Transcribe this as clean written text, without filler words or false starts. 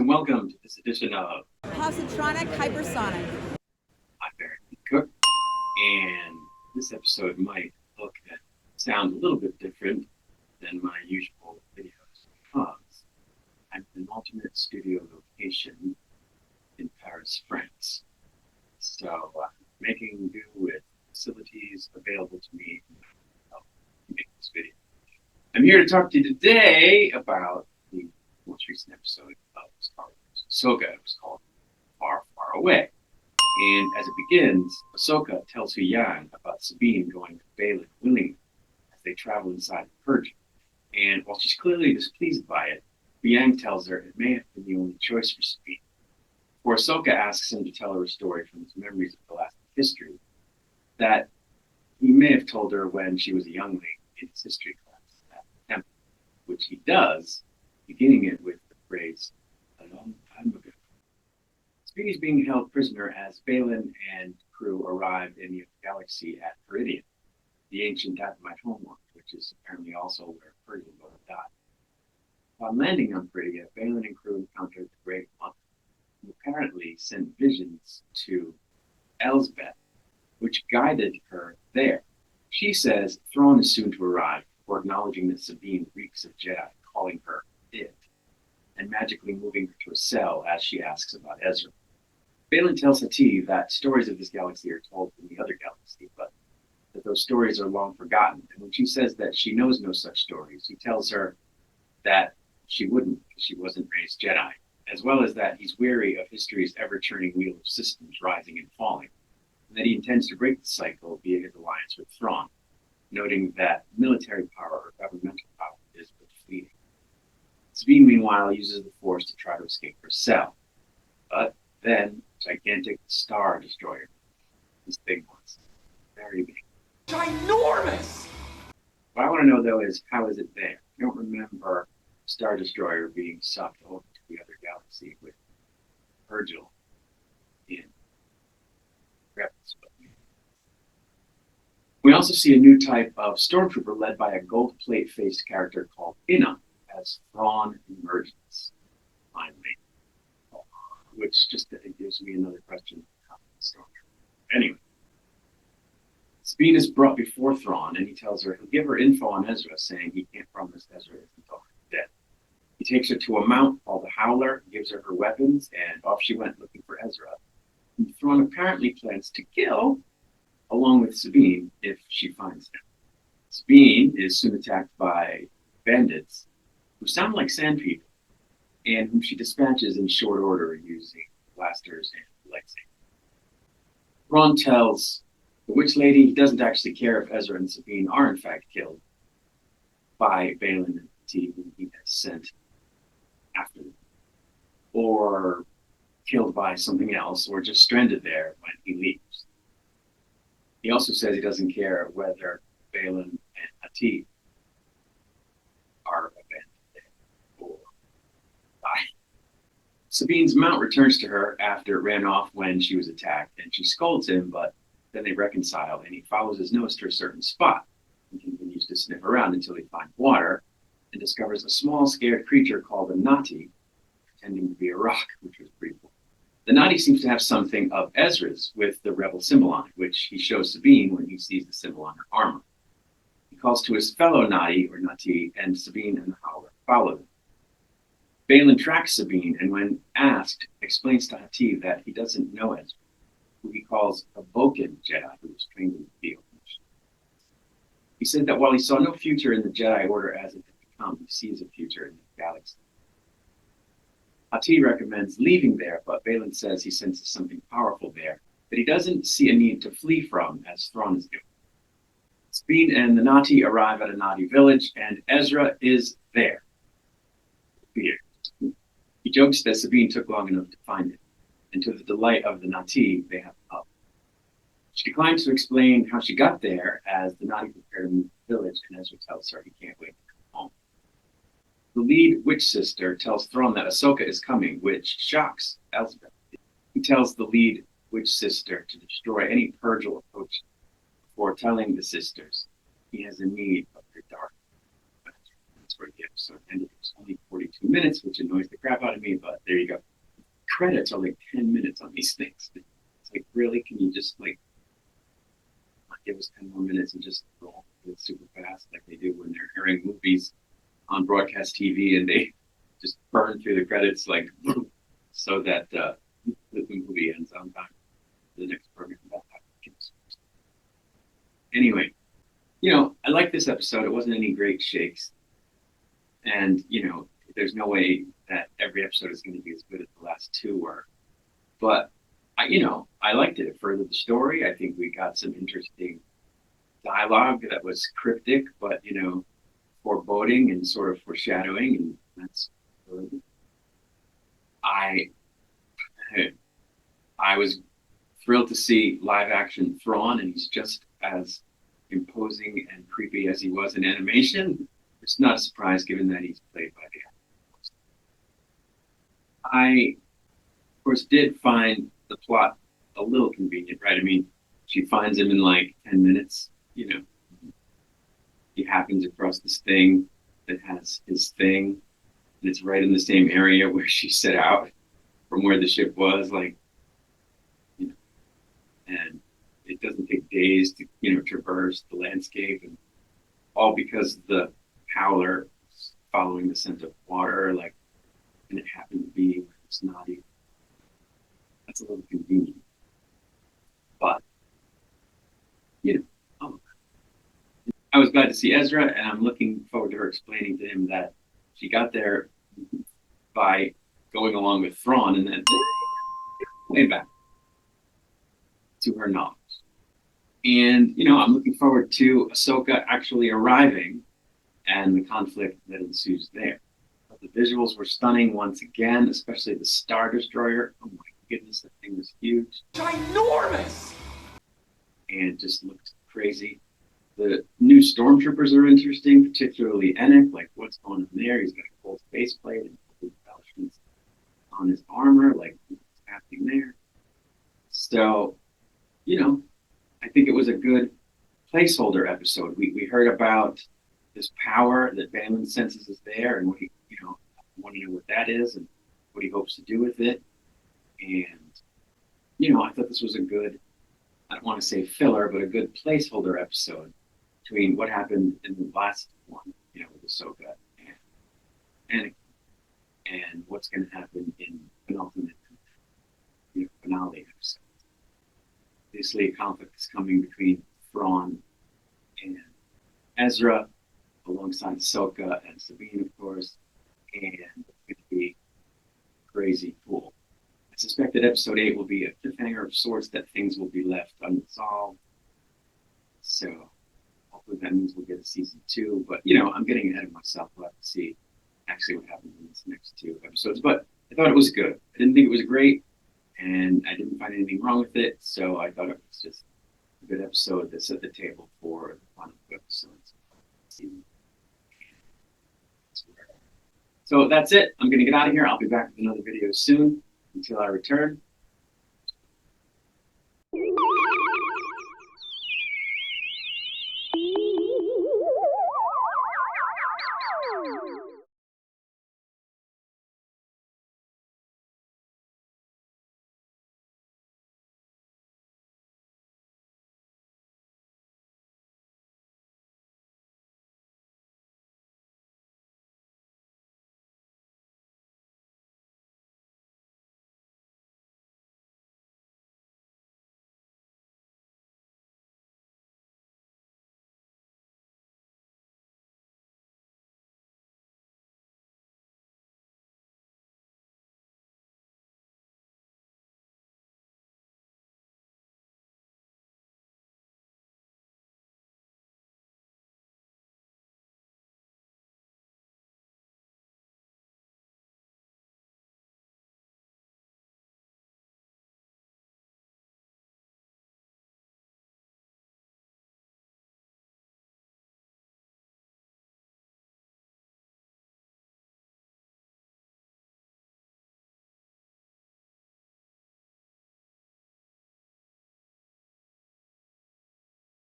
and welcome to this edition of Positronic Hypersonic. I'm Barry Cook, and this episode might look and sound a little bit different than my usual videos because I'm in an alternate studio location in Paris, France. So I'm making do with facilities available to me to make this video. I'm here to talk to you today about the most recent episode of Star Wars Ahsoka. It was called Far, Far Away. And as it begins, Ahsoka tells Huyang about Sabine going with Baylan willingly as they travel inside the Purge. And while she's clearly displeased by it, Huyang tells her it may have been the only choice for Sabine. Before Ahsoka asks him to tell her a story from his memories of galactic history that he may have told her when she was a youngling in his history class at the temple, which he does, beginning it with the phrase, "a long time ago." Sabine is being held prisoner as Baylan and crew arrive in the galaxy at Meridian, the ancient Dathomite homeworld, which is apparently also where Meridian both died. Upon landing on Meridian, Baylan and crew encountered the Great Mother, who apparently sent visions to Elsbeth, which guided her there. She says Thrawn is soon to arrive, before acknowledging that Sabine reeks of Jedi, calling her it, and magically moving her to a cell as she asks about Ezra. Baylan tells Tate that stories of this galaxy are told in the other galaxy, but that those stories are long forgotten. And when she says that she knows no such stories, he tells her that she wouldn't because she wasn't raised Jedi, as well as that he's weary of history's ever-turning wheel of systems rising and falling, and that he intends to break the cycle via his alliance with Thrawn, noting that military power or governmental power is but fleeting. Sabine, meanwhile, uses the Force to try to escape her cell, but then gigantic Star Destroyer, this big one, very big, ginormous. What I want to know though is how is it there? I don't remember Star Destroyer being sucked over to the other galaxy with Virgil in Rebels. We also see a new type of stormtrooper led by a gold plate-faced character called Inna as Thrawn emerges, finally. Which just gives me another question. Anyway, Sabine is brought before Thrawn, and he tells her he'll give her info on Ezra, saying he can't promise Ezra isn't already dead. He takes her to a mount called the Howler, gives her her weapons, and off she went looking for Ezra, whom Thrawn apparently plans to kill, along with Sabine, if she finds him. Sabine is soon attacked by bandits, who sound like sand people, and whom she dispatches in short order using blasters and lightsabers. Thrawn tells the witch lady he doesn't actually care if Ezra and Sabine are in fact killed by Baylan and Tate, whom he has sent after them, or killed by something else, or just stranded there when he leaves. He also says he doesn't care whether Baylan and Tate are abandoned or die. Sabine's mount returns to her after it ran off when she was attacked, and she scolds him, but then they reconcile, and he follows his nose to a certain spot and continues to sniff around until he finds water and discovers a small, scared creature called a nati, pretending to be a rock, which was pretty cool. The nati seems to have something of Ezra's with the rebel symbol on it, which he shows Sabine when he sees the symbol on her armor. He calls to his fellow nati, or nati, and Sabine and the Howler follow them. Baylan tracks Sabine, and when asked, explains to Tate that he doesn't know Ezra, who he calls a Boken Jedi who was trained in the field. He said that while he saw no future in the Jedi Order as it had become, he sees a future in the galaxy. Tate recommends leaving there, but Baylan says he senses something powerful there that he doesn't see a need to flee from, as Thrawn is doing. Sabine and the Nati arrive at a Nati village, and Ezra is there. Weird. He jokes that Sabine took long enough to find it, and to the delight of the Nati, they have a hug. She declines to explain how she got there, as the Nati prepare to move to the village, and Ezra tells her he can't wait to come home. The lead witch sister tells Thrawn that Ahsoka is coming, which shocks Elsbeth. He tells the lead witch sister to destroy any Purgil approach before telling the sisters he has a need of their dark. That's where the episode ended. It was only 40 42 minutes, which annoys the crap out of me, but there you go. Credits are like 10 minutes on these things. It's like, really? Can you just like not give us 10 more minutes and just roll it super fast like they do when they're airing movies on broadcast TV and they just burn through the credits like so that the movie ends on time for the next program. Anyway, you know, I like this episode. It wasn't any great shakes. And, you know, there's no way that every episode is going to be as good as the last two were. But, you know, I liked it. It furthered the story. I think we got some interesting dialogue that was cryptic, but, you know, foreboding and sort of foreshadowing. And that's good. I was thrilled to see live action Thrawn, and he's just as imposing and creepy as he was in animation. It's not a surprise given that he's played by the actor. I, of course, did find the plot a little convenient, right? I mean, she finds him in like 10 minutes, you know. He happens across this thing that has his thing, and it's right in the same area where she set out from where the ship was, like, you know, and it doesn't take days to, you know, traverse the landscape, and all because the howler is following the scent of water, like, and it happened to be where it's not even. That's a little convenient, but you know, I was glad to see Ezra, and I'm looking forward to her explaining to him that she got there by going along with Thrawn, and then way back to her knowledge. And, you know, I'm looking forward to Ahsoka actually arriving and the conflict that ensues there. But the visuals were stunning once again, especially the Star Destroyer. Oh my goodness, that thing was huge. Ginormous! And just looked crazy. The new stormtroopers are interesting, particularly Enoch. Like, what's going on there? He's got a full faceplate and embellishments on his armor. Like, what's happening there? So, you know, I think it was a good placeholder episode. We heard about this power that Balin senses is there, and what he, you know, want to know what that is and what he hopes to do with it. And, you know, I thought this was a good, I don't want to say filler, but a good placeholder episode between what happened in the last one, you know, with Ahsoka and what's going to happen in penultimate, you know, finale episode. Obviously, a conflict is coming between Thrawn and Ezra, alongside Ahsoka and Sabine, of course, and it's going to be crazy cool. I suspect that episode 8 will be a cliffhanger of sorts, that things will be left unresolved. So hopefully that means we'll get a season 2. But, you know, I'm getting ahead of myself. We'll have to see actually what happens in these next 2 episodes. But I thought it was good. I didn't think it was great, and I didn't find anything wrong with it. So I thought it was just a good episode that set the table for the final 2 episodes. So that's it. I'm going to get out of here. I'll be back with another video soon. Until I return,